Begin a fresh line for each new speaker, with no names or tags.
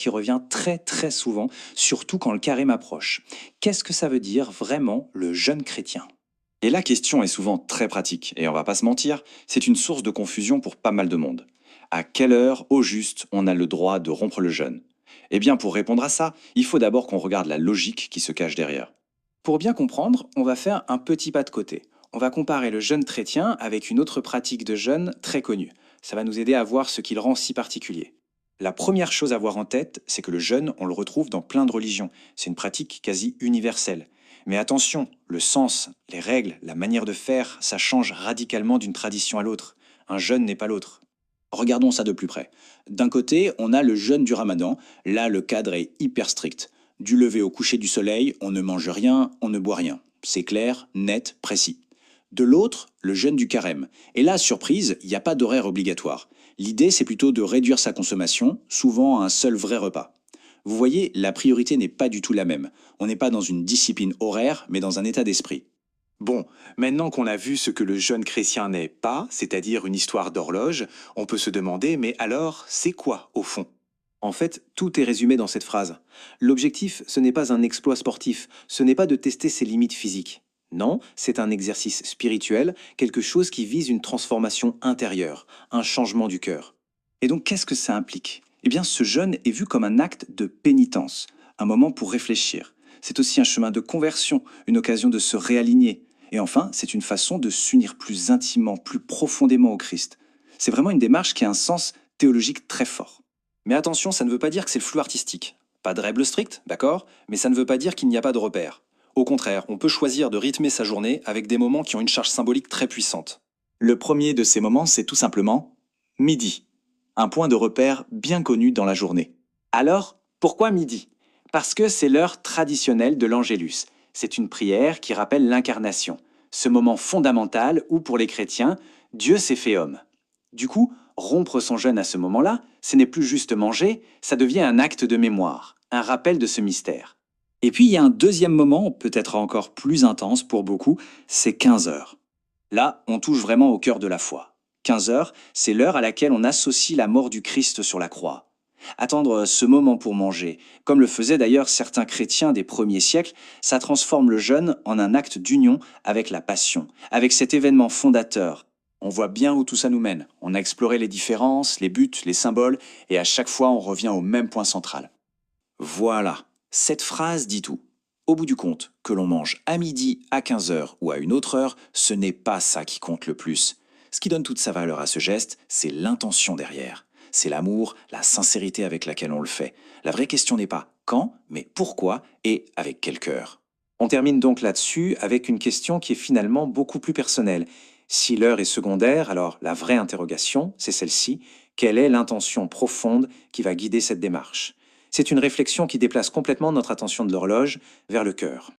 qui revient très souvent, surtout quand le carême approche. Qu'est-ce que ça veut dire vraiment le jeûne chrétien?
Et la question est souvent très pratique, et on va pas se mentir, c'est une source de confusion pour pas mal de monde. À quelle heure, au juste, on a le droit de rompre le jeûne? Eh bien, pour répondre à ça, il faut d'abord qu'on regarde la logique qui se cache derrière.
Pour bien comprendre, on va faire un petit pas de côté. On va comparer le jeûne chrétien avec une autre pratique de jeûne très connue. Ça va nous aider à voir ce qui le rend si particulier. La première chose à avoir en tête, c'est que le jeûne, on le retrouve dans plein de religions. C'est une pratique quasi universelle. Mais attention, le sens, les règles, la manière de faire, ça change radicalement d'une tradition à l'autre. Un jeûne n'est pas l'autre.
Regardons ça de plus près. D'un côté, on a le jeûne du Ramadan. Là, le cadre est hyper strict. Du lever au coucher du soleil, on ne mange rien, on ne boit rien. C'est clair, net, précis. De l'autre, le jeûne du carême. Et là, surprise, il n'y a pas d'horaire obligatoire. L'idée, c'est plutôt de réduire sa consommation, souvent à un seul vrai repas. Vous voyez, la priorité n'est pas du tout la même. On n'est pas dans une discipline horaire, mais dans un état d'esprit.
Bon, maintenant qu'on a vu ce que le jeûne chrétien n'est pas, c'est-à-dire une histoire d'horloge, on peut se demander, mais alors, c'est quoi au fond?
En fait, tout est résumé dans cette phrase. L'objectif, ce n'est pas un exploit sportif, ce n'est pas de tester ses limites physiques. Non, c'est un exercice spirituel, quelque chose qui vise une transformation intérieure, un changement du cœur. Et donc, qu'est-ce que ça implique? Eh bien, ce jeûne est vu comme un acte de pénitence, un moment pour réfléchir. C'est aussi un chemin de conversion, une occasion de se réaligner. Et enfin, c'est une façon de s'unir plus intimement, plus profondément au Christ. C'est vraiment une démarche qui a un sens théologique très fort. Mais attention, ça ne veut pas dire que c'est le flou artistique. Pas de règles strictes, d'accord? Mais ça ne veut pas dire qu'il n'y a pas de repères. Au contraire, on peut choisir de rythmer sa journée avec des moments qui ont une charge symbolique très puissante.
Le premier de ces moments, c'est tout simplement midi, un point de repère bien connu dans la journée.
Alors, pourquoi midi? Parce que c'est l'heure traditionnelle de l'Angélus. C'est une prière qui rappelle l'incarnation, ce moment fondamental où, pour les chrétiens, Dieu s'est fait homme. Du coup, rompre son jeûne à ce moment-là, ce n'est plus juste manger, ça devient un acte de mémoire, un rappel de ce mystère.
Et puis, il y a un deuxième moment, peut-être encore plus intense pour beaucoup, c'est 15 heures. Là, on touche vraiment au cœur de la foi. 15 heures, c'est l'heure à laquelle on associe la mort du Christ sur la croix. Attendre ce moment pour manger, comme le faisaient d'ailleurs certains chrétiens des premiers siècles, ça transforme le jeûne en un acte d'union avec la passion, avec cet événement fondateur. On voit bien où tout ça nous mène. On a exploré les différences, les buts, les symboles, et à chaque fois on revient au même point central. Voilà, cette phrase dit tout. Au bout du compte, que l'on mange à midi, à 15 heures ou à une autre heure, ce n'est pas ça qui compte le plus. Ce qui donne toute sa valeur à ce geste, c'est l'intention derrière. C'est l'amour, la sincérité avec laquelle on le fait. La vraie question n'est pas quand, mais pourquoi et avec quel cœur.
On termine donc là-dessus avec une question qui est finalement beaucoup plus personnelle. Si l'heure est secondaire, alors la vraie interrogation, c'est celle-ci. Quelle est l'intention profonde qui va guider cette démarche? C'est une réflexion qui déplace complètement notre attention de l'horloge vers le cœur.